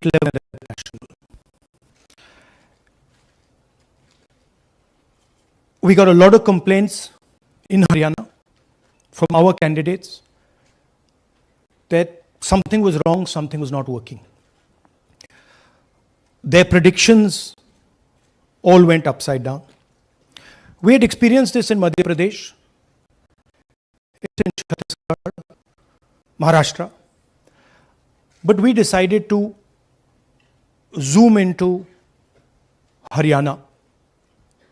level and at the national. We got a lot of complaints in Haryana from our candidates that something was wrong, something was not working. Their predictions all went upside down. We had experienced this in Madhya Pradesh, it's in Chhattisgarh, Maharashtra, but we decided to zoom into Haryana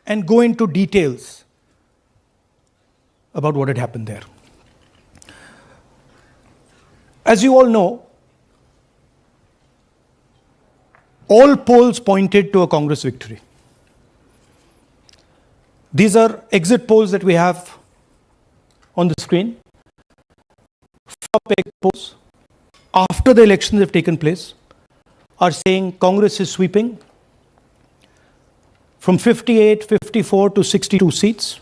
and go into details about what had happened there. As you all know, all polls pointed to a Congress victory. These are exit polls that we have on the screen. Top exit polls after the elections have taken place are saying Congress is sweeping from 58, 54 to 62 seats.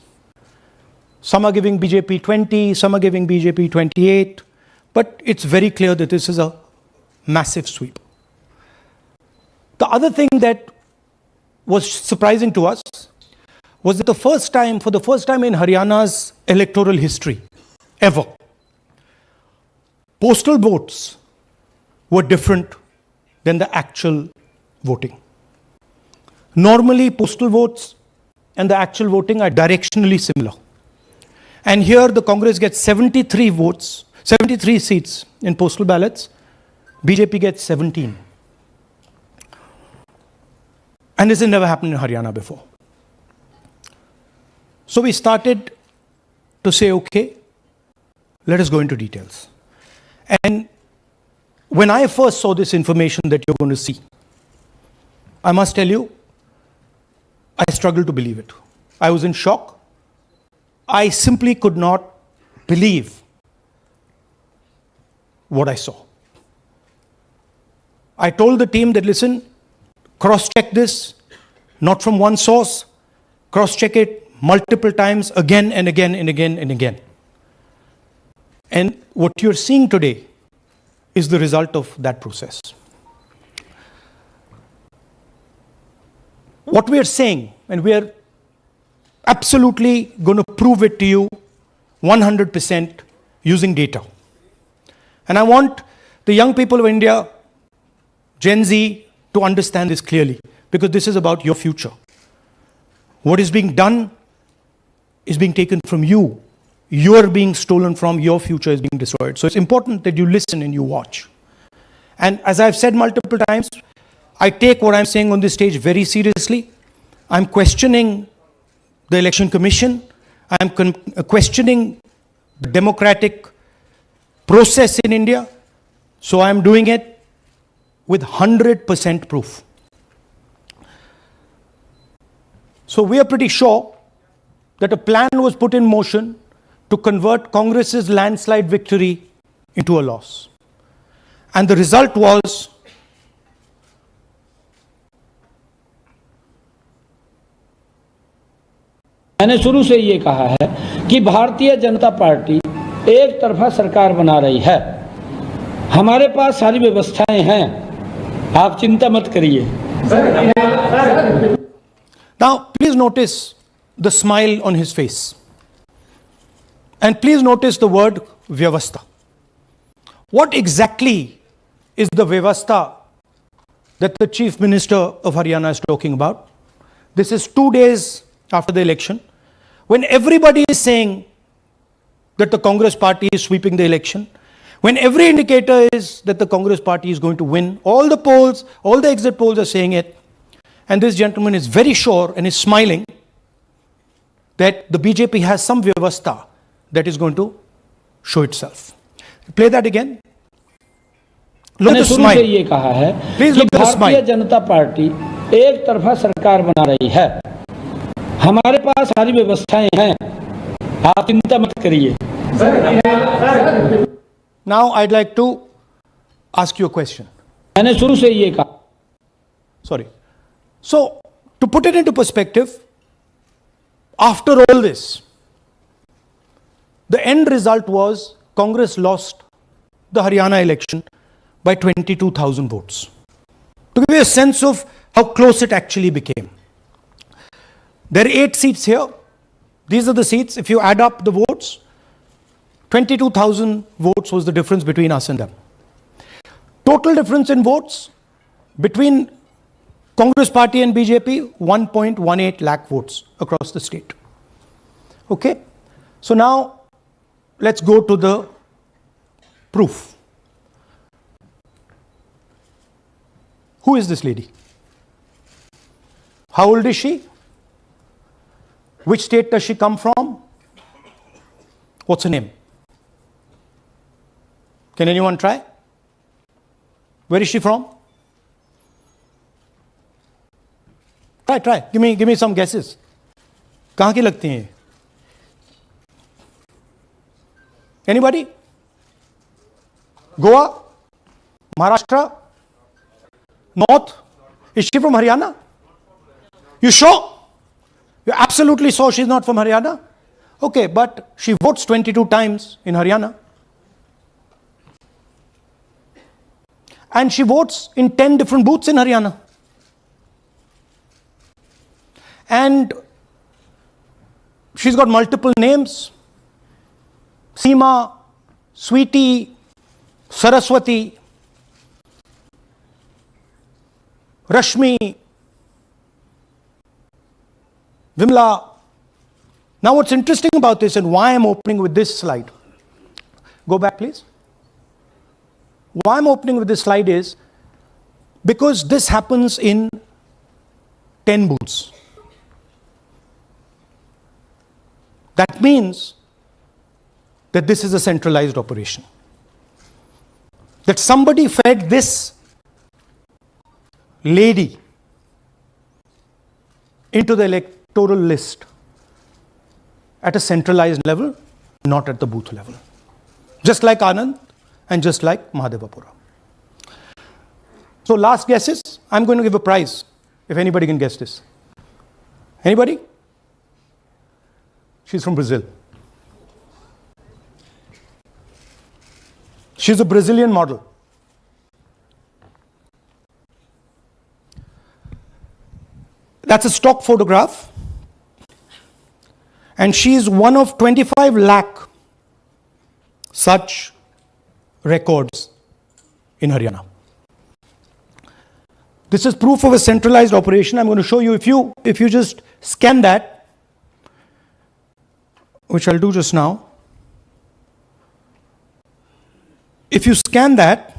Some are giving BJP 20, some are giving BJP 28, but it's very clear that this is a massive sweep. The other thing that was surprising to us was that for the first time in Haryana's electoral history, ever, postal votes were different than the actual voting. Normally, postal votes and the actual voting are directionally similar. And here the Congress gets 73 votes, 73 seats in postal ballots. BJP gets 17. And this has never happened in Haryana before. So we started to say, okay, let us go into details. And when I first saw this information that you're going to see, I must tell you, I struggled to believe it. I was in shock. I simply could not believe what I saw. I told the team that, listen, cross-check this, not from one source, cross-check it multiple times, again and again and again and again. And what you're seeing today is the result of that process. What we are saying, and we are absolutely going to prove it to you 100% using data. And I want the young people of India, Gen Z, to understand this clearly, because this is about your future. What is being done is being taken from you. You are being stolen from, your future is being destroyed. So it's important that you listen and you watch. And as I've said multiple times, I take what I'm saying on this stage very seriously. I'm questioning the Election Commission. I'm questioning the democratic process in India. So I'm doing it with 100% proof. So we are pretty sure that a plan was put in motion to convert Congress's landslide victory into a loss. And the result was मैंने शुरू से ये कहा है कि Bharatiya Janata party एक तरफा सरकार बना रही है। हमारे पास सारी व्यवस्थाएं हैं, आप चिंता मत करिए। Now, please notice the smile on his face. And please notice the word Vyavastha. What exactly is the Vyavastha that the Chief Minister of Haryana is talking about? This is 2 days after the election, when everybody is saying that the Congress party is sweeping the election, when every indicator is that the Congress party is going to win, all the polls, all the exit polls are saying it, and this gentleman is very sure and is smiling that the BJP has some Vyavastha that is going to show itself. Play that again. Look at the smile. ये कहा है Please कि look at the smile. Bharatiya Janata party एक तरफा सरकार बना रही है। हमारे पास सारी व्यवस्थाएं हैं, आप चिंता मत करिए। Now I'd like to ask you a question. मैंने शुरू से ये कहा। Sorry. So, to put it into perspective, after all this, the end result was Congress lost the Haryana election by 22,000 votes. you a sense of how close it actually became. There are 8 seats here. These are the seats. If you add up the votes, 22,000 votes was the difference between us and them. Total difference in votes between Congress Party and BJP, 1.18 lakh votes across the state. Okay? So now, let's go to the proof. Who is this lady? How old is she? Which state does she come from? What's her name? Can anyone try? Where is she from? Try. Give me some guesses. कहाँ की लगती हैं? Anybody? Goa? Maharashtra? North? Is she from Haryana? You sure? You're absolutely sure she's not from Haryana? Okay, but she votes 22 times in Haryana. And she votes in 10 different booths in Haryana. And she's got multiple names. Seema, Sweetie, Saraswati, Rashmi, Vimla. Now what's interesting about this and why I'm opening with this slide. Go back please. Why I'm opening with this slide is because this happens in 10 booths. That means that this is a centralized operation. That somebody fed this lady into the electoral list at a centralized level, not at the booth level. Just like Anand and just like Mahadevapura. So last guesses, I'm going to give a prize if anybody can guess this. Anybody? She's from Brazil. She's a Brazilian model. That's a stock photograph. And she's one of 25 lakh such records in Haryana. This is proof of a centralized operation. I'm going to show you, if you just scan that, which I'll do just now. If you scan that,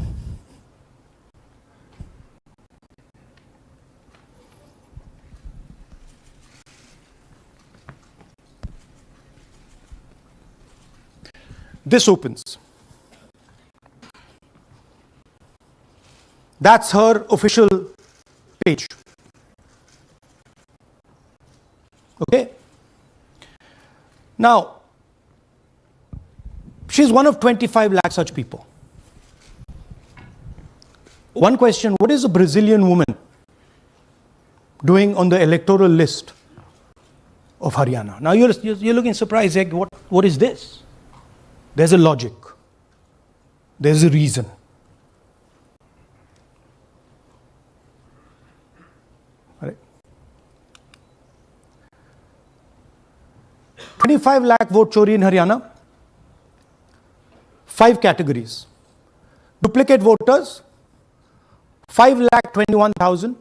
this opens. That's her official page. Okay? Now, she's one of 25 lakh such people. One question, what is a Brazilian woman doing on the electoral list of Haryana? Now you're looking surprised, like, what is this? There's a logic. There's a reason. All right. 25 lakh vote chori in Haryana. 5 categories. Duplicate voters, 5,21,000.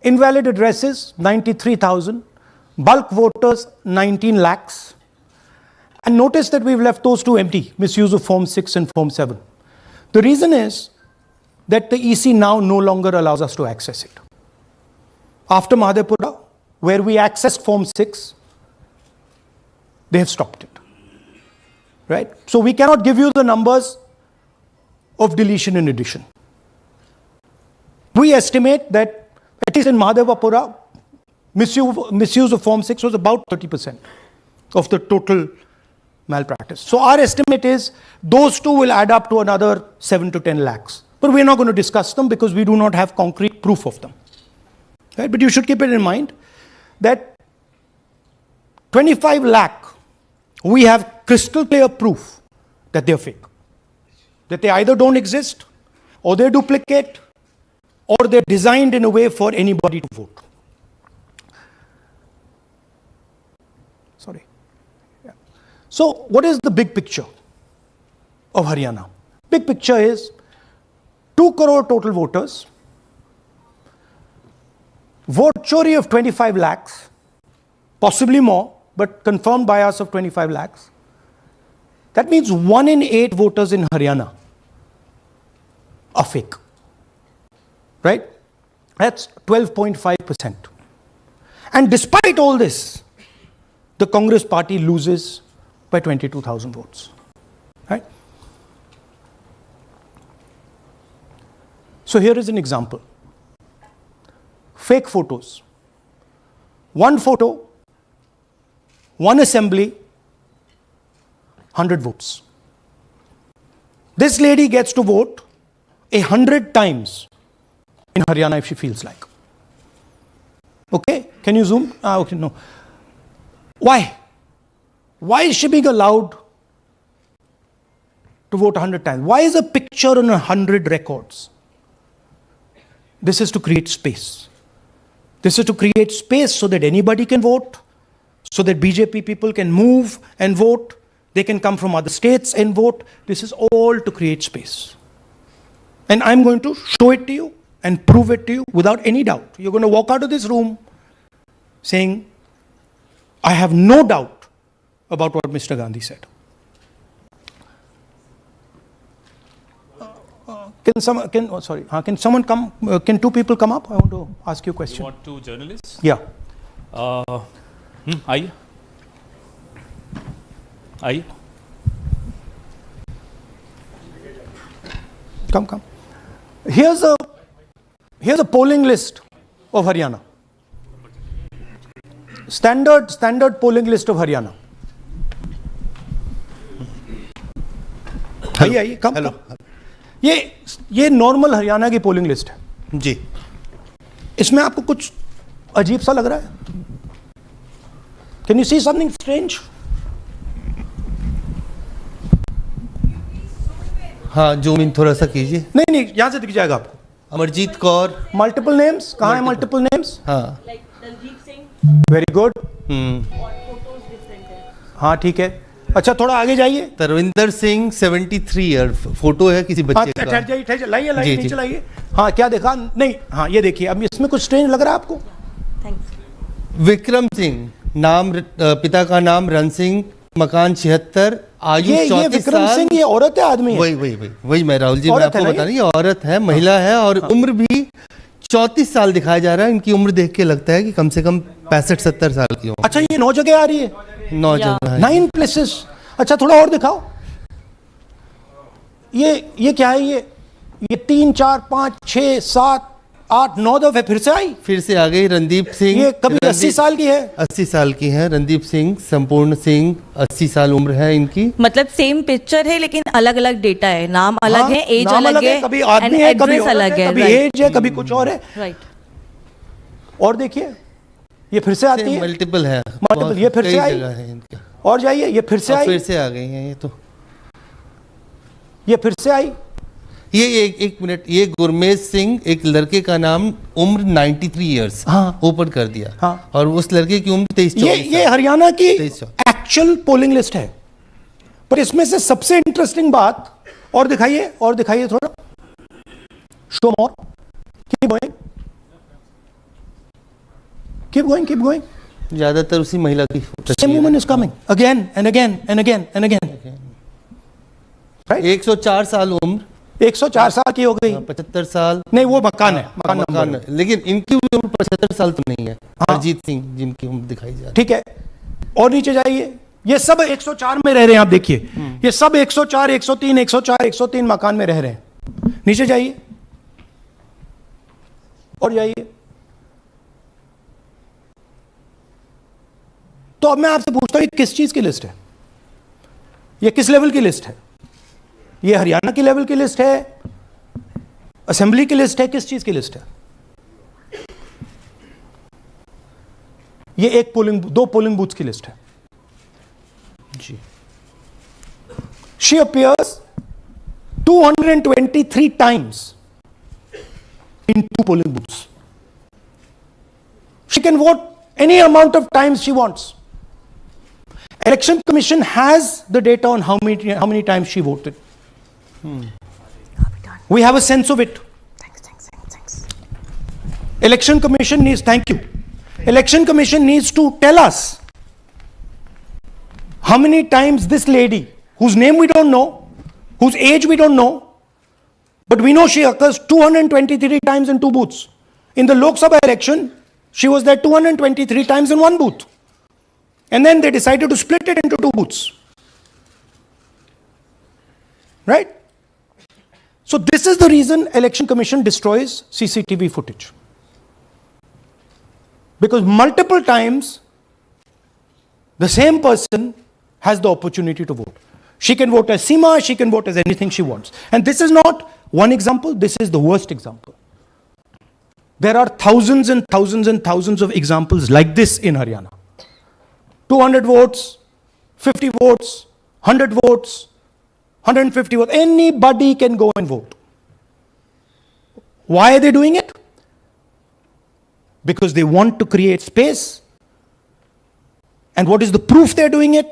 Invalid addresses, 93,000. Bulk voters, 19 lakhs. And notice that we've left those two empty, misuse of Form 6 and Form 7. The reason is that the EC now no longer allows us to access it. After Mahadevapura, where we accessed Form 6, they have stopped it. Right? So we cannot give you the numbers of deletion and addition. We estimate that, at least in Mahadevapura, misuse of Form 6 was about 30% of the total malpractice. So our estimate is those two will add up to another 7 to 10 lakhs. But we're not going to discuss them because we do not have concrete proof of them. Right? But you should keep it in mind that 25 lakh, we have crystal clear proof that they're fake. That they either don't exist, or they duplicate, or they're designed in a way for anybody to vote. Sorry. Yeah. So what is the big picture of Haryana? Big picture is 2 crore total voters, vote chori of 25 lakhs, possibly more, but confirmed bias of 25 lakhs. That means 1 in 8 voters in Haryana are fake. Right? That's 12.5%. And despite all this, the Congress party loses by 22,000 votes. Right? So here is an example. Fake photos. 1 photo, 1 assembly, 100 votes. This lady gets to vote 100 times in Haryana if she feels like. Okay? Can you zoom? Okay, no. Why? Why is she being allowed to vote 100 times? Why is a picture on 100 records? This is to create space. This is to create space so that anybody can vote, so that BJP people can move and vote. They can come from other states and vote. This is all to create space. And I'm going to show it to you and prove it to you without any doubt. You're going to walk out of this room saying, I have no doubt about what Mr. Gandhi said. Can someone come? Can 2 people come up? I want to ask you a question. You want 2 journalists? Yeah. आइए आइए. Come. Here's a polling list of Haryana. Standard polling list of Haryana. आइए कम. Hello. ये normal Haryana की polling list है जी. इसमें आपको कुछ अजीब सा लग रहा है? Can you see something strange? हाँ, जूम इन थोड़ा सा कीजिए. नहीं यहां से दिख जाएगा आपको. अमरजीत कौर. Multiple names. कहाँ है मल्टीपल नेम्स? हाँ. Very good. हाँ ठीक है. अच्छा थोड़ा आगे जाइए. तरविंदर सिंह 73 ईयर. फोटो है किसी बच्चे का. ठहर जाइए लाइए नीचे लाइए. हाँ क्या देखा? नहीं हाँ ये देखिए. अब इसमें कुछ स्ट्रेंज लग रहा है आपको? विक्रम सिंह. नाम पिता का नाम रण सिंह. मकान 76. आयु 34 साल. विक्रम सिंह ये औरत है आदमी है? वही मैं राहुल जी मैं आपको बता रही हूँ. औरत है, महिला है और उम्र भी 34 साल दिखाया जा रहा है. इनकी उम्र देख के लगता है कि कम से कम 65-70 साल की हो. अच्छा ये 9 जगह आ रही है? 9 जगह. 9 प्लेसेस. अच्छा थोड़ा और दिखाओ. ये क्या है? ये 3 4 5 6 7 8 9 दफे फिर से आ गई. रणदीप सिंह. ये कभी 80 साल की है? 80 साल की है. रणदीप सिंह, संपूर्ण सिंह, 80 साल उम्र है इनकी. मतलब सेम पिक्चर है लेकिन अलग अलग डेटा है. नाम अलग है, एज अलग है, कभी आदमी है, कभी अलग है, कभी एज है, कभी कुछ और है. राइट. और देखिए ये फिर से आती है. मल्टीपल है. मल्टीपल. ये फिर से आई. और जाइए ये फिर से आई. फिर से आ गई हैं ये तो. ये फिर से आई. ये एक मिनट. ये गुरमेज सिंह, एक लड़के का नाम, उम्र 93 इयर्स. हाँ. ओपन कर दिया. हाँ. और उस लड़के की उम्र 23-24. ये हरियाणा की एक्चुअल पोलिंग लिस्ट है. पर इसमें से सबसे इंटरेस्टिंग बात और दिखाइए थोड़ा. शो मोर. Keep going. ज्यादातर उसी महिला की. Same woman is coming again and again. Right? 104 साल उम्र. 104 साल की हो गई. 75 साल. नहीं वो मकान है. मकान. लेकिन इनकी उम्र 75 साल तो नहीं है. अरिजीत सिंह जिनकी उम्र दिखाई जा रही है. ठीक है. और नीचे जाइए. ये सब 104 में रह रहे हैं. आप देखिए ये सब 104 103 104 103 मकान में रह रहे हैं. नीचे जाइए और जाइए. तो अब मैं आपसे पूछता हूं ये किस चीज की लिस्ट है? ये किस लेवल की लिस्ट है? ये हरियाणा की लेवल की लिस्ट है? असेंबली की लिस्ट है? किस चीज की लिस्ट है? ये 2 पोलिंग बूथ्स की लिस्ट है जी. She appears 223 times in 2 polling booths. She can vote any amount of times she wants. Election Commission has the data on how many times she voted. We have a sense of it. Thanks. Election Commission needs, thank you. Election Commission needs to tell us how many times this lady, whose name we don't know, whose age we don't know, but we know she occurs 223 times in 2 booths. In the Lok Sabha election, she was there 223 times in 1 booth. And then they decided to split it into 2 booths. Right? So this is the reason Election Commission destroys CCTV footage. Because multiple times, the same person has the opportunity to vote. She can vote as Seema, she can vote as anything she wants. And this is not one example, this is the worst example. There are thousands and thousands and thousands of examples like this in Haryana. 200 votes, 50 votes, 100 votes, 150 votes. Anybody can go and vote. Why are they doing it? Because they want to create space. And what is the proof they're doing it?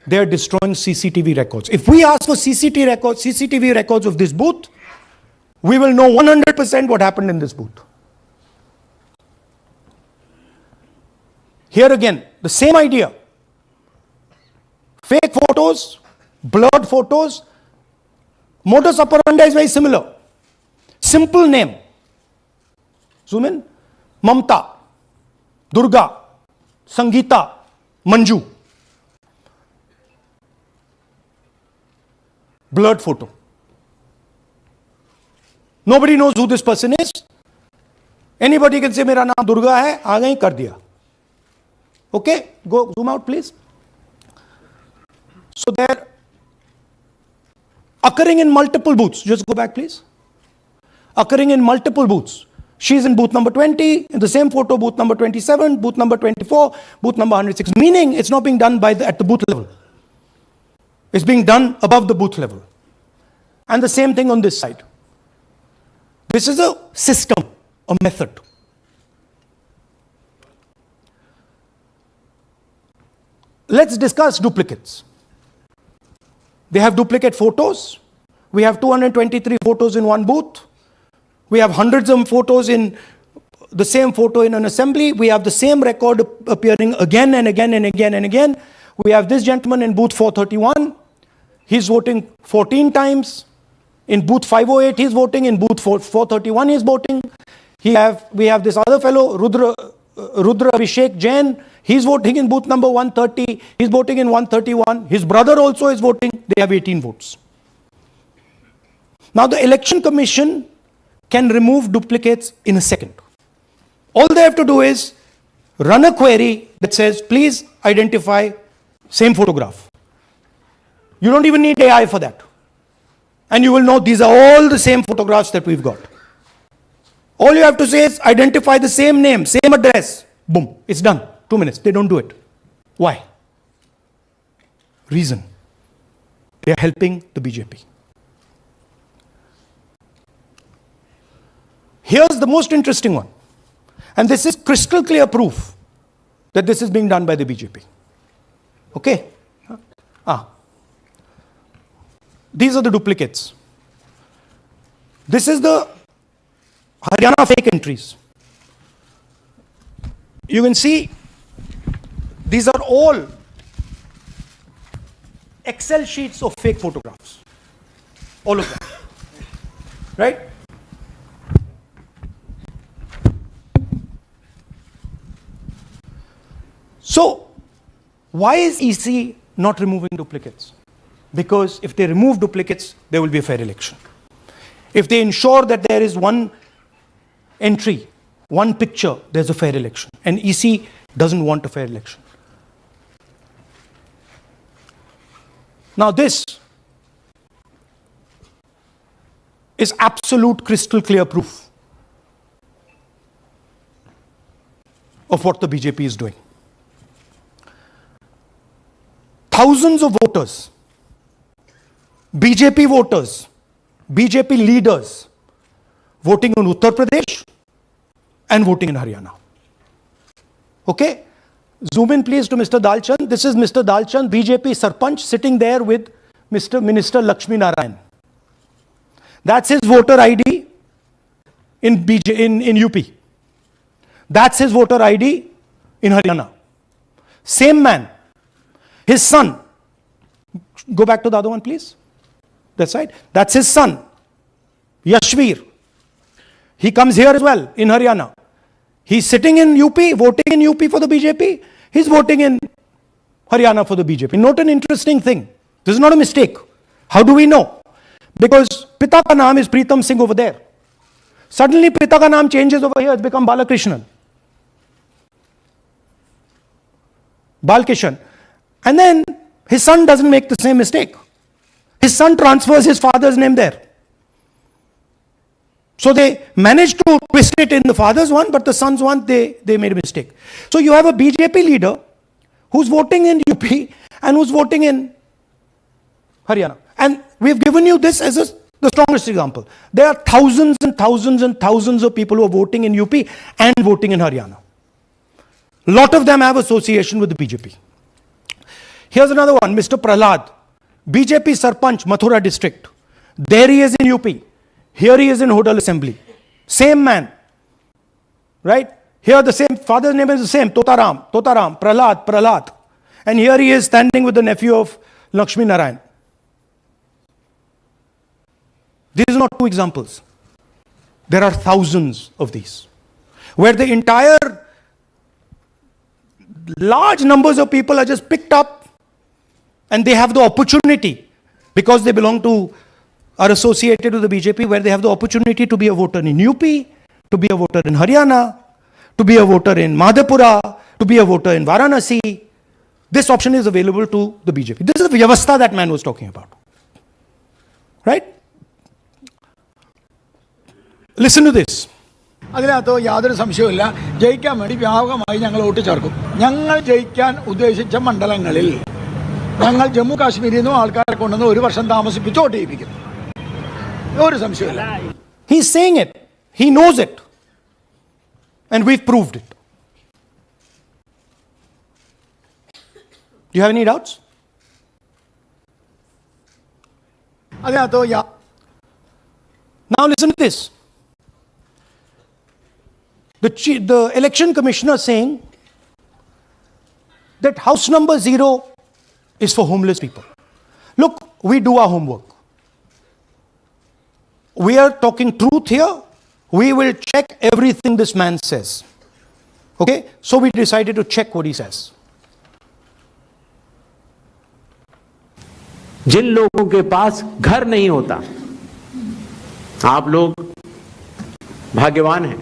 They're destroying CCTV records. If we ask for CCTV records of this booth, we will know 100% what happened in this booth. Here again, the same idea. Fake photos, blurred photos. Modus operandi is very similar. Simple name. Zoom in. Mamta, Durga, Sangeeta, Manju. Blurred photo. Nobody knows who this person is. Anybody can say, "Mera naam Durga hai," aa gayi, kar diya. Okay, go zoom out, please. So they're occurring in multiple booths. Just go back, please. Occurring in multiple booths. She's in booth number 20, in the same photo, booth number 27, booth number 24, booth number 106. Meaning, it's not being done at the booth level. It's being done above the booth level. And the same thing on this side. This is a system, a method. Let's discuss duplicates. They have duplicate photos. We have 223 photos in 1 booth. We have hundreds of photos in the same photo in an assembly. We have the same record appearing again and again and again and again. We have this gentleman in booth 431. He's voting 14 times. In booth 508, he's voting. In booth 431, he's voting. We have this other fellow, Rudra Abhishek Jain. He's voting in booth number 130. He's voting in 131. His brother also is voting. They have 18 votes. Now the Election Commission can remove duplicates in a second. All they have to do is run a query that says, please identify same photograph. You don't even need AI for that. And you will know these are all the same photographs that we've got. All you have to say is identify the same name, same address. Boom, it's done. 2 minutes. They don't do it. Why? Reason. They are helping the BJP. Here's the most interesting one. And this is crystal clear proof that this is being done by the BJP. Okay? These are the duplicates. This is the Haryana fake entries. You can see these are all Excel sheets of fake photographs. All of them. Right? So, why is EC not removing duplicates? Because if they remove duplicates, there will be a fair election. If they ensure that there is one entry, one picture, there's a fair election. And EC doesn't want a fair election. Now this is absolute crystal clear proof of what the BJP is doing. Thousands of voters, BJP voters, BJP leaders voting in Uttar Pradesh, and voting in Haryana. Okay? Zoom in please to Mr. Dalchand. This is Mr. Dalchand, BJP Sarpanch, sitting there with Mr. Minister Lakshmi Narayan. That's his voter ID in UP. That's his voter ID in Haryana. Same man. His son. Go back to the other one, please. That's right. That's his son, Yashveer. He comes here as well in Haryana. He's sitting in UP, voting in UP for the BJP. He's voting in Haryana for the BJP. Note an interesting thing. This is not a mistake. How do we know? Because Pita ka naam is Pritam Singh over there. Suddenly Pita ka naam changes over here. It's become Balakrishnan. Balkishan. And then his son doesn't make the same mistake. His son transfers his father's name there. So they managed to twist it in the father's one, but the son's one, they made a mistake. So you have a BJP leader who's voting in UP and who's voting in Haryana. And we've given you this as the strongest example. There are thousands and thousands and thousands of people who are voting in UP and voting in Haryana. A lot of them have association with the BJP. Here's another one, Mr. Prahlad, BJP Sarpanch, Mathura district. There he is in UP. Here he is in Hodal Assembly. Same man. Right? Here the same, father's name is the same, Totaram, Prahlad. And here he is standing with the nephew of Lakshmi Narayan. These are not two examples. There are thousands of these. Where the entire large numbers of people are just picked up and they have the opportunity, because they belong to, are associated with the BJP, where they have the opportunity to be a voter in UP, to be a voter in Haryana, to be a voter in Madhepura, to be a voter in Varanasi. This option is available to the BJP. This is the Vyavastha that man was talking about. Right? Listen to this. അതിനകത്ത് യാതൊരു സംശയവുമില്ല. ജയിക്കാൻ വേണ്ടി വ്യാപകമായി ഞങ്ങൾ vote ചേർക്കും. ഞങ്ങൾ ജയിക്കാൻ ഉദ്ദേശിച്ച മണ്ഡലങ്ങളിൽ ഞങ്ങൾ ജമ്മു കാശ്മീരിൽ നിന്നും ആൾക്കാരെ കൊണ്ടുവന്ന് ഒരു വർഷം താമസിപ്പിച്ച് വോട്ട് ചെയ്യിപ്പിക്കും. ഒരു സംശയമില്ല. He is saying it. He knows it. And we've proved it. Do you have any doubts? അതിനകത്ത് Now listen to this. The election commissioner saying that house number 0 is for homeless people. Look, we do our homework. We are talking truth here. We will check everything this man says. Okay? So we decided to check what he says. जिन लोगों के पास घर नहीं होता, आप लोग भाग्यवान हैं.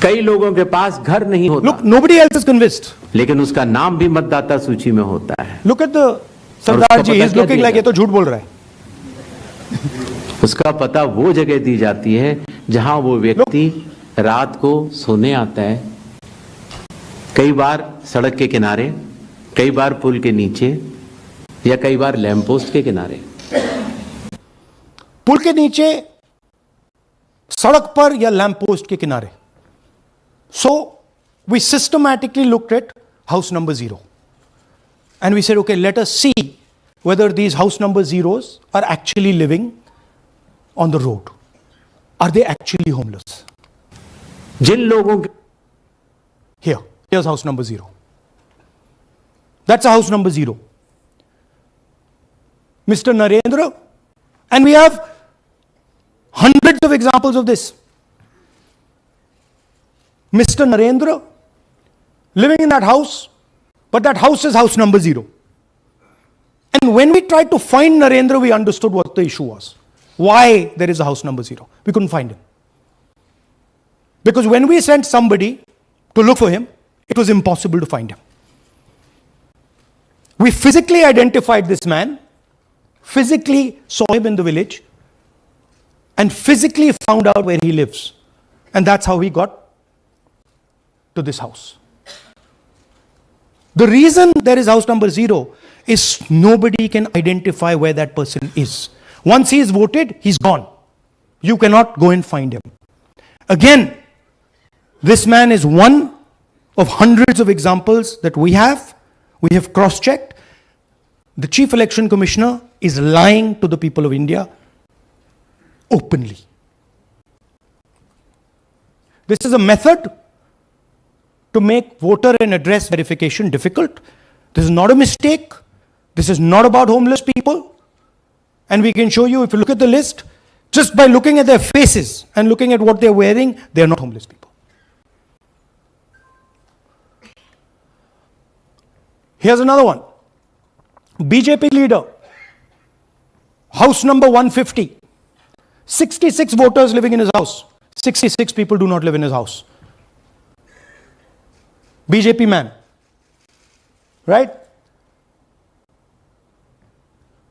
कई लोगों के पास घर नहीं होता. Look, nobody else is convinced. लेकिन उसका नाम भी मतदाता सूची में होता है. Look at the Sardar ji. He's looking like ये तो झूठ बोल रहा है. उसका पता वो जगह दी जाती है जहां वो व्यक्ति रात को सोने आता है. कई बार सड़क के किनारे, कई बार पुल के नीचे, या कई बार लैंप पोस्ट के किनारे. पुल के नीचे, सड़क पर या लैंप पोस्ट के किनारे. So we systematically looked at house number 0. And we said, okay, let us see whether these house number 0s are actually living on the road. Are they actually homeless? जिन लोगों के Here's house number 0. That's a house number 0. Mr. Narendra, and we have hundreds of examples of this. Mr. Narendra living in that house, but that house is house number 0. And when we tried to find Narendra, we understood what the issue was. Why there is a house number 0. We couldn't find him. Because when we sent somebody to look for him, it was impossible to find him. We physically identified this man, physically saw him in the village, and physically found out where he lives. And that's how we got to this house. The reason there is house number 0 is nobody can identify where that person is. Once he is voted, he's gone. You cannot go and find him. Again, this man is one of hundreds of examples that we have. We have cross-checked. The Chief Election Commissioner is lying to the people of India openly. This is a method to make voter and address verification difficult. This is not a mistake. This is not about homeless people. And we can show you, if you look at the list, just by looking at their faces and looking at what they're wearing, they're not homeless people. Here's another one. BJP leader, house number 150. 66 voters living in his house. 66 people do not live in his house. BJP man. Right?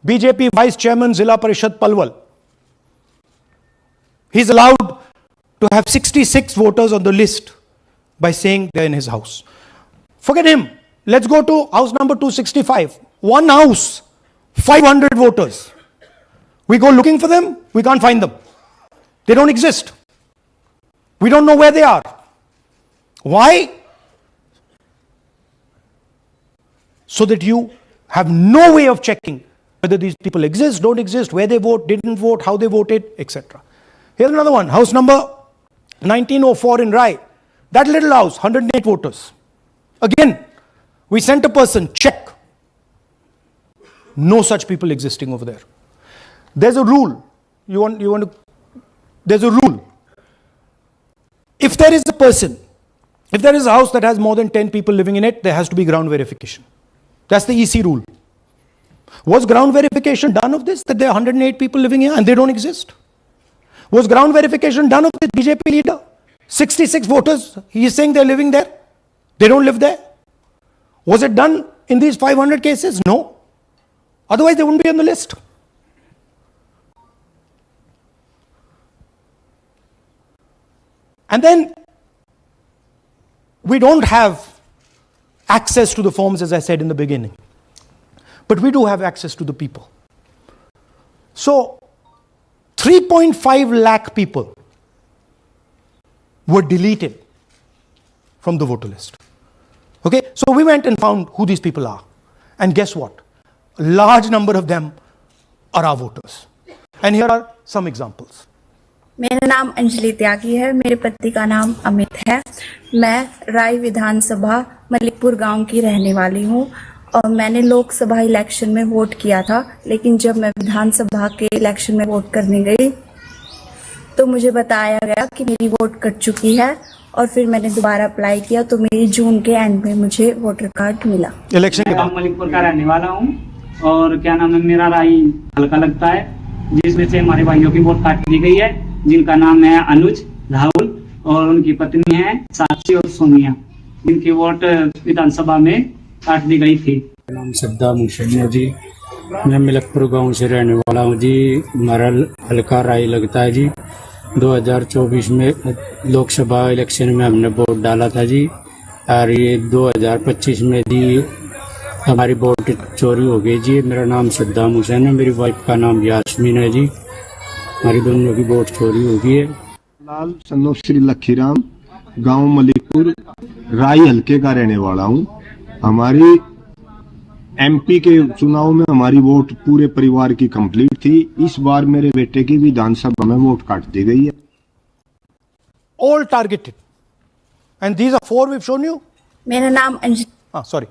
BJP Vice Chairman Zilla Parishad Palwal. He's allowed to have 66 voters on the list by saying they're in his house. Forget him. Let's go to house number 265. One house, 500 voters. We go looking for them, we can't find them. They don't exist. We don't know where they are. Why? So that you have no way of checking whether these people exist, don't exist, where they vote, didn't vote, how they voted, etc. Here's another one, house number 1904 in Rai. That little house, 108 voters. Again, we sent a person, check. No such people existing over there. There's a rule. There's a rule. If there is a person, if there is a house that has more than 10 people living in it, there has to be ground verification. That's the EC rule. Was ground verification done of this, that there are 108 people living here and they don't exist? Was ground verification done of this BJP leader? 66 voters, he is saying they're living there. They don't live there. Was it done in these 500 cases? No. Otherwise they wouldn't be on the list. And then we don't have access to the forms, as I said in the beginning. But we do have access to the people. So 3.5 lakh people were deleted from the voter list. Okay, so we went and found who these people are. And guess what? A large number of them are our voters. And here are some examples. मेरा नाम अंजलि त्यागी है, मेरे पति का नाम अमित है। मैं राय विधानसभा मलिकपुर गांव की रहने वाली हूं और मैंने लोकसभा इलेक्शन में वोट किया था, लेकिन जब मैं विधानसभा के इलेक्शन में वोट करने गई तो मुझे बताया गया कि मेरी वोट कट चुकी है और फिर मैंने दोबारा अप्लाई किया तो मेरी जून के एंड में मुझे वोटर कार्ड मिला। इलेक्शन के बाद मलिकपुर का रहने वाला हूँ और क्या नाम है, मेरा राय हल्का लगता है, जिसमें से हमारे भाइयों की वोट काट दी गई है, जिनका नाम है अनुज, राहुल और उनकी पत्नी है साक्षी और सोनिया, जिनकी वोट विधानसभा में काट दी गई थी। नाम सद्दाम हुसैन है जी, मैं मलिकपुर गांव से रहने वाला हूं जी। हमारा हल्का राय लगता है जी। 2024 में लोकसभा इलेक्शन में हमने वोट डाला था जी और ये 2025 में जी हमारी वोट चोरी हो गई जी। मेरा नाम सद्दाम हुसैन है, मेरी वाइफ का नाम यास्मीन है जी। हमारी दोनों की वोट चोरी हो गई है। लाल सन्नो श्री लखीराम, गांव मलिकपुर, राय हल्के का रहने वाला हूं। हमारी एमपी के चुनाव में हमारी वोट पूरे परिवार की कंप्लीट थी। इस बार मेरे बेटे की विधानसभा में वोट काट दी गई है। All targeted. And these are 4 we've shown you. मेरा नाम Anjali. Sorry.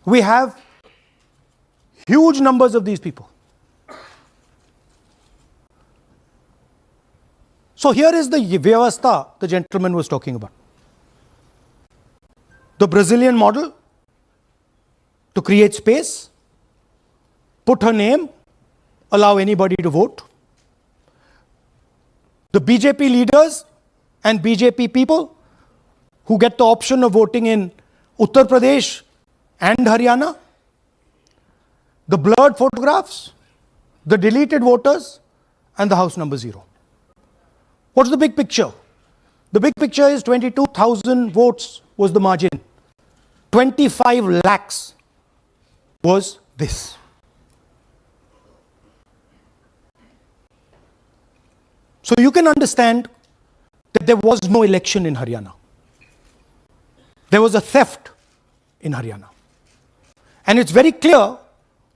We have huge numbers of these people. So here is the vyavastha the gentleman was talking about. The Brazilian model to create space, put her name, allow anybody to vote. The BJP leaders and BJP people who get the option of voting in Uttar Pradesh and Haryana. The blurred photographs, the deleted voters, and the house number 0. What's the big picture? The big picture is 22,000 votes was the margin. 25 lakhs was this. So you can understand that there was no election in Haryana. There was a theft in Haryana. And it's very clear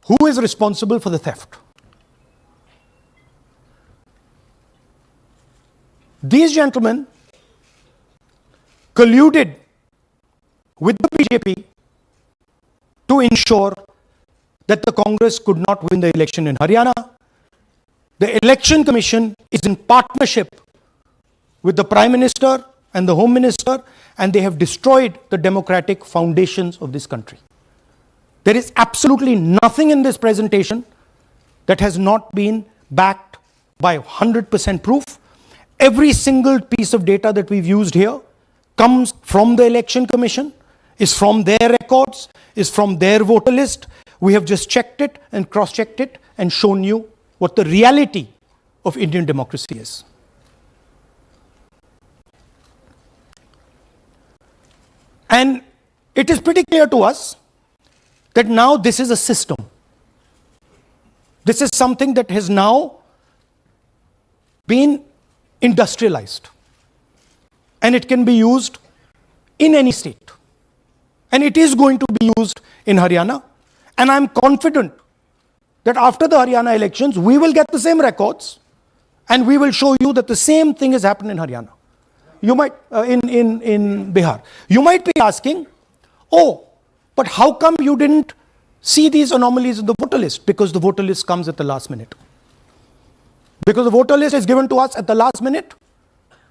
who is responsible for the theft. These gentlemen colluded with the BJP to ensure that the Congress could not win the election in Haryana. The Election Commission is in partnership with the Prime Minister and the Home Minister, and they have destroyed the democratic foundations of this country. There is absolutely nothing in this presentation that has not been backed by 100% proof. Every single piece of data that we've used here comes from the Election Commission, is from their records, is from their voter list. We have just checked it and cross-checked it and shown you what the reality of Indian democracy is. And it is pretty clear to us that now this is a system. This is something that has now been industrialized. And it can be used in any state. And it is going to be used in Haryana. And I'm confident that after the Haryana elections, we will get the same records and we will show you that the same thing has happened in Haryana. You might, in Bihar. You might be asking, oh, but how come you didn't see these anomalies in the voter list? Because the voter list comes at the last minute. Because the voter list is given to us at the last minute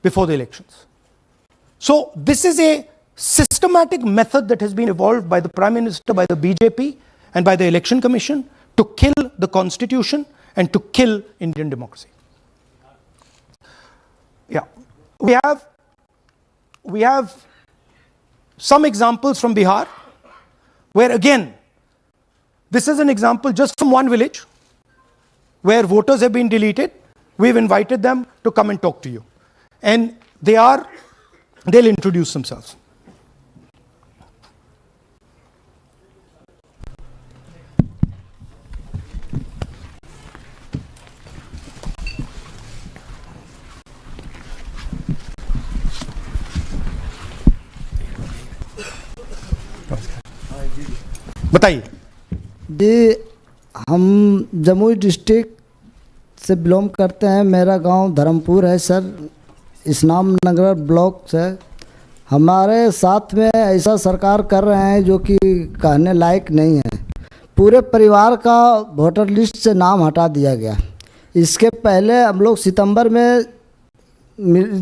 before the elections. So this is a systematic method that has been evolved by the Prime Minister, by the BJP, and by the Election Commission to kill the Constitution and to kill Indian democracy. Yeah, we have some examples from Bihar, where again, this is an example just from one village, where voters have been deleted. We've invited them to come and talk to you. And they'll introduce themselves. बताइए जी, हम Jamui district से belong करते हैं। मेरा गांव धर्मपुर है sir, इस्लाम नगर block से। हमारे साथ में ऐसा सरकार कर रहे हैं जो कि कहने लायक नहीं है। पूरे परिवार का वोटर लिस्ट से नाम हटा दिया गया। इसके पहले हम लोग सितंबर में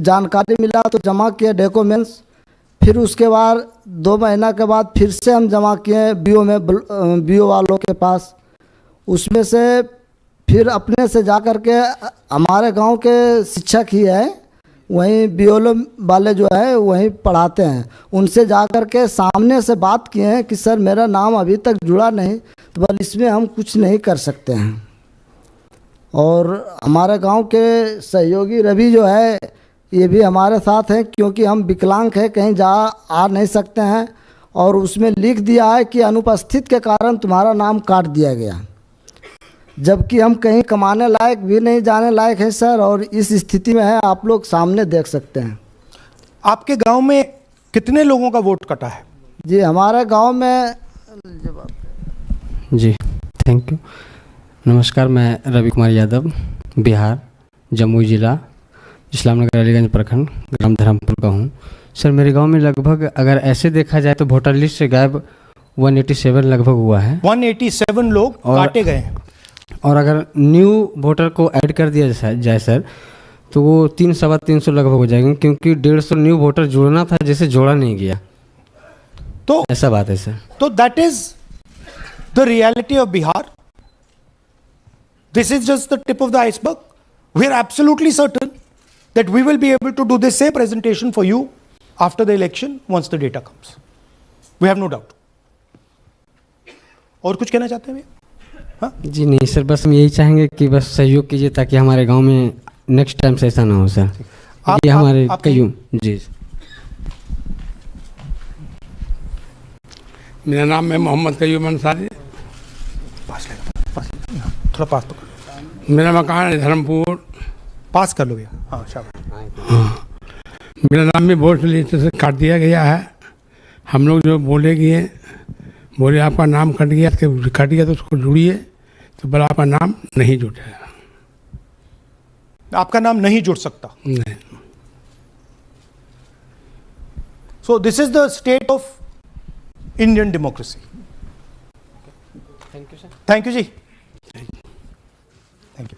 जानकारी मिला तो जमा किए डॉक्यूमेंट्स, फिर उसके बाद 2 महीना के बाद फिर से हम जमा किए बीओ वालों के पास। उसमें से फिर अपने से जा कर के हमारे गांव के शिक्षक ही है, वहीं बीओ वाले जो है वहीं पढ़ाते हैं, उनसे जा कर के सामने से बात किए हैं कि सर मेरा नाम अभी तक जुड़ा नहीं, तो बल इसमें हम कुछ नहीं कर सकते हैं। और हमारे गांव के सहयोगी रवि जो है ये भी हमारे साथ हैं, क्योंकि हम विकलांग हैं, कहीं आ नहीं सकते हैं। और उसमें लिख दिया है कि अनुपस्थित के कारण तुम्हारा नाम काट दिया गया, जबकि हम कहीं कमाने लायक भी नहीं, जाने लायक है सर। और इस स्थिति में है, आप लोग सामने देख सकते हैं। आपके गांव में कितने लोगों का वोट कटा है? जी हमारे गांव में जी थैंक यू। नमस्कार, मैं रवि कुमार यादव, बिहार, जमुई जिला, इस्लामनगर अलीगंज प्रखंड, ग्राम धर्मपुर का हूँ। सर मेरे गांव में लगभग अगर ऐसे देखा जाए तो वोटर लिस्ट से गायब 187 लगभग हुआ है। 187 लोग काटे गए हैं। और अगर न्यू वोटर को ऐड कर दिया जाए सर तो वो 300-350 लगभग हो जाएंगे, क्योंकि 150 न्यू वोटर जोड़ना था जिसे जोड़ा नहीं गया। तो ऐसा बात है सर। तो that is the reality of Bihar. This is just the tip of the iceberg. We are absolutely certain that we will be able to do this same presentation for you after the election once the data comes. We have no doubt. और कुछ कहना चाहते हैं भैया? हाँ जी नहीं sir, बस हम यही चाहेंगे कि बस सहयोग कीजिए ताकि हमारे गांव में नेक्स्ट टाइम से ऐसा ना हो सर। ये हमारे कईयों जी। मेरा नाम है मोहम्मद कयूम अंसारी। थोड़ा पास पकड़ो। मेरा मकान है धर्मपुर, पास कर लो भैया, हाँ शाबाश। हाँ, मेरा नाम भी वोट लिस्ट से काट दिया गया है। हम लोग जो बोले आपका नाम कट गया तो उसको जुड़िए, तो बोला आपका नाम नहीं जुटा। आपका नाम नहीं जुड़ सकता। नहीं। So this is the state of Indian democracy. Thank you sir. Thank you ji. Thank you.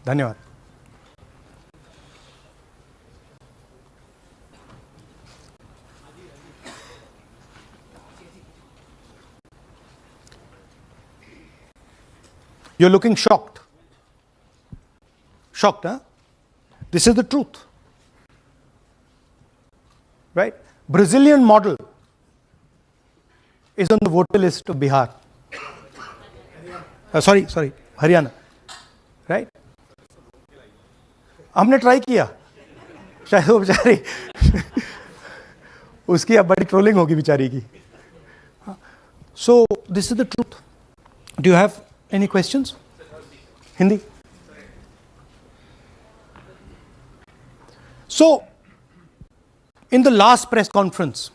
धन्यवाद। You're looking shocked. Shocked, huh? This is the truth. Right? Brazilian model is on the voter list of Bihar. Sorry, Haryana. Right? हमने try किया, शायद वो बेचारी उसकी अब बड़ी trolling होगी बेचारी की. So this is the truth. Do you have any questions? Hindi? So, in the last press conference,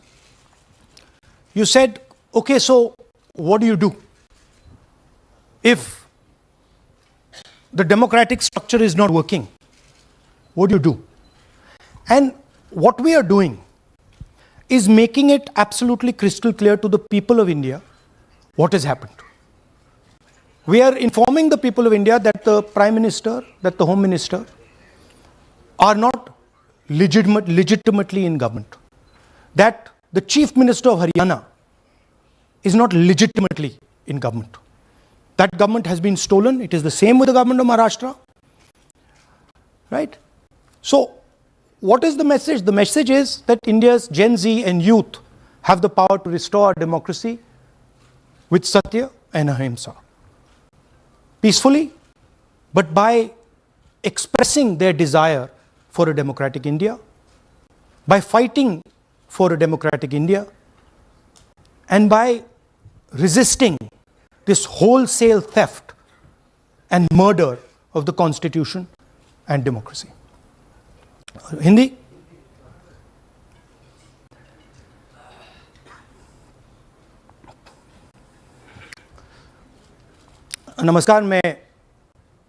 you said, okay, so what do you do if the democratic structure is not working? What do you do? And what we are doing is making it absolutely crystal clear to the people of India what has happened. We are informing the people of India that the Prime Minister, that the Home Minister are not legitimately in government. That the Chief Minister of Haryana is not legitimately in government. That government has been stolen. It is the same with the government of Maharashtra. Right? So, what is the message? The message is that India's Gen Z and youth have the power to restore our democracy with Satya and Ahimsa. Peacefully, but by expressing their desire for a democratic India, by fighting for a democratic India, and by resisting this wholesale theft and murder of the Constitution and democracy. Hindi? नमस्कार, मैं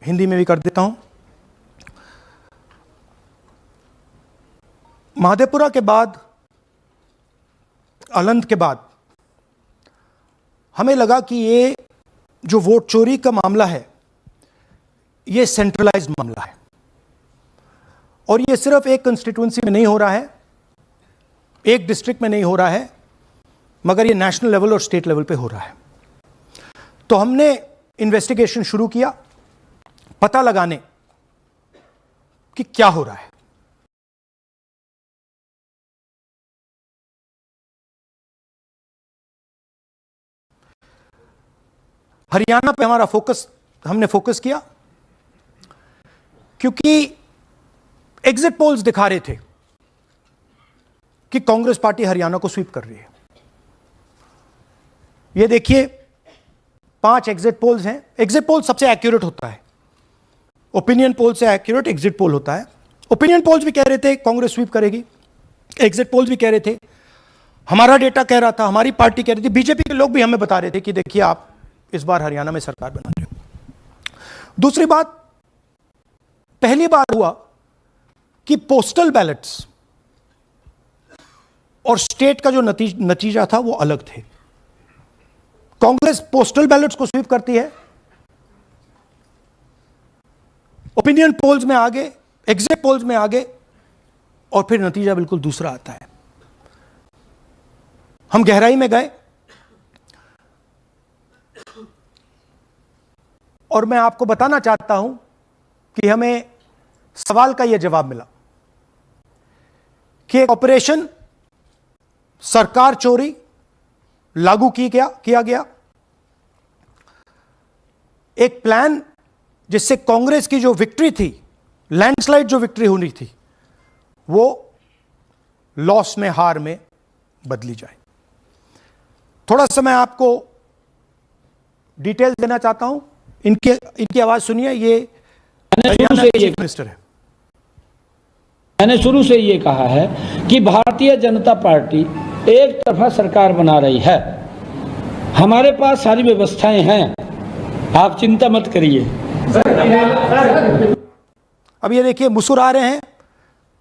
हिंदी में भी कर देता हूं. महादेपुरा के बाद, अलंध के बाद हमें लगा कि ये जो वोट चोरी का मामला है, ये सेंट्रलाइज्ड मामला है और ये सिर्फ एक कंस्टिट्यूएंसी में नहीं हो रहा है, एक डिस्ट्रिक्ट में नहीं हो रहा है, मगर ये नेशनल लेवल और स्टेट लेवल पे हो रहा है. तो हमने इन्वेस्टिगेशन शुरू किया, पता लगाने कि क्या हो रहा है. हरियाणा पे हमने फोकस किया क्योंकि एग्जिट पोल्स दिखा रहे थे कि कांग्रेस पार्टी हरियाणा को स्वीप कर रही है. ये देखिए 5 एग्जिट पोल्स हैं. एग्जिट पोल सबसे एक्यूरेट होता है, ओपिनियन पोल से एक्यूरेट एग्जिट पोल होता है. ओपिनियन पोल्स भी कह रहे थे कांग्रेस स्वीप करेगी, एग्जिट पोल्स भी कह रहे थे, हमारा डेटा कह रहा था, हमारी पार्टी कह रही थी, बीजेपी के लोग भी हमें बता रहे थे कि देखिए आप इस बार हरियाणा में सरकार बना रहे हो. दूसरी बात, पहली बार हुआ कि पोस्टल बैलेट्स और स्टेट का जो नतीजा था वो अलग थे. कांग्रेस पोस्टल बैलेट्स को स्वीप करती है, ओपिनियन पोल्स में आगे, एग्जिट पोल्स में आगे, और फिर नतीजा बिल्कुल दूसरा आता है. हम गहराई में गए और मैं आपको बताना चाहता हूं कि हमें सवाल का यह जवाब मिला कि एक ऑपरेशन सरकार चोरी लागू किया गया, एक प्लान जिससे कांग्रेस की जो विक्ट्री थी, लैंडस्लाइड जो विक्ट्री होनी थी, वो लॉस में, हार में बदली जाए. थोड़ा सा मैं आपको डिटेल्स देना चाहता हूं इनकी आवाज सुनिए, ये शुरू से चीफ मिनिस्टर है। मैंने शुरू से ये कहा है कि भारतीय जनता पार्टी एक तरफा सरकार बना रही है। हमारे पास सारी व्यवस्थाएं हैं, आप चिंता मत करिए। अब ये देखिए मुस्कुरा रहे हैं,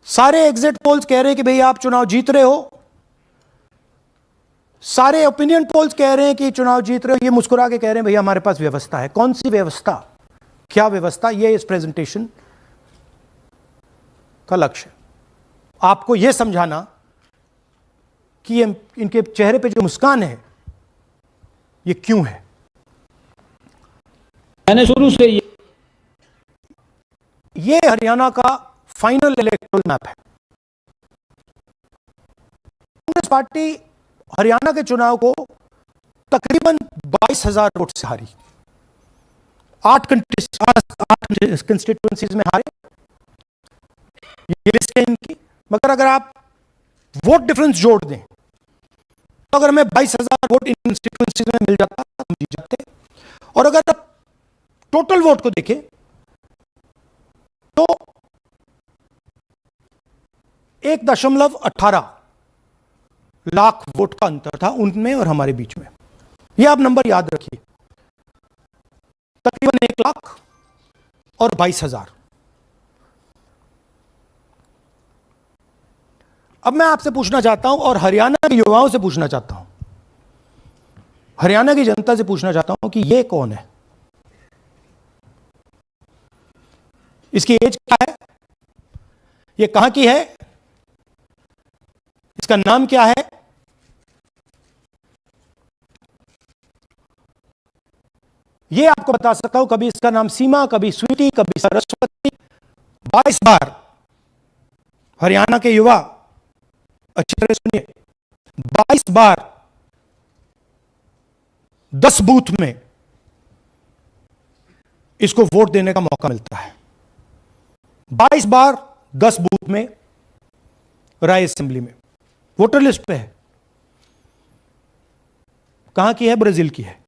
सारे एग्जिट पोल्स कह रहे हैं कि भाई आप चुनाव जीत रहे हो, सारे ओपिनियन पोल्स कह रहे हैं कि चुनाव जीत रहे हो, ये मुस्कुरा के कह रहे हैं भैया हमारे पास व्यवस्था है। कौन सी व्यवस्था, क्या व्यवस्था, ये इस प्रेजेंटेशन का लक्ष्य है। आपको यह समझाना कि इनके चेहरे पे जो मुस्कान है ये क्यों है। मैंने शुरू से ये हरियाणा का फाइनल इलेक्टोरल मैप है। कांग्रेस पार्टी हरियाणा के चुनाव को तकरीबन 22,000 वोट से हारी, 8 कंस्टिट्यूएंसीज में हारे, ये लिस्ट है इनकी। मगर अगर आप वोट डिफरेंस जोड़ दें तो अगर हमें 22,000 वोट इन कंस्टिट्यूएंसीज में मिल जाता तो हम जीत जाते। और अगर आप टोटल वोट को देखें तो 1.18 लाख वोट का अंतर था उनमें और हमारे बीच में। यह आप नंबर याद रखिए, तकरीबन 1 लाख और 22,000। अब मैं आपसे पूछना चाहता हूं और हरियाणा के युवाओं से पूछना चाहता हूं, हरियाणा की जनता से पूछना चाहता हूं कि यह कौन है, इसकी एज क्या है, यह कहां की है, इसका नाम क्या है। यह आपको बता सकता हूं, कभी इसका नाम सीमा, कभी स्वीटी, कभी सरस्वती। 22 बार हरियाणा के युवा अच्छी तरह सुनिए, 22 बार 10 बूथ में इसको वोट देने का मौका मिलता है। 22 बार 10 बूथ में राय असेंबली में, वोटर लिस्ट पे है। कहां की है, ब्राजील की है।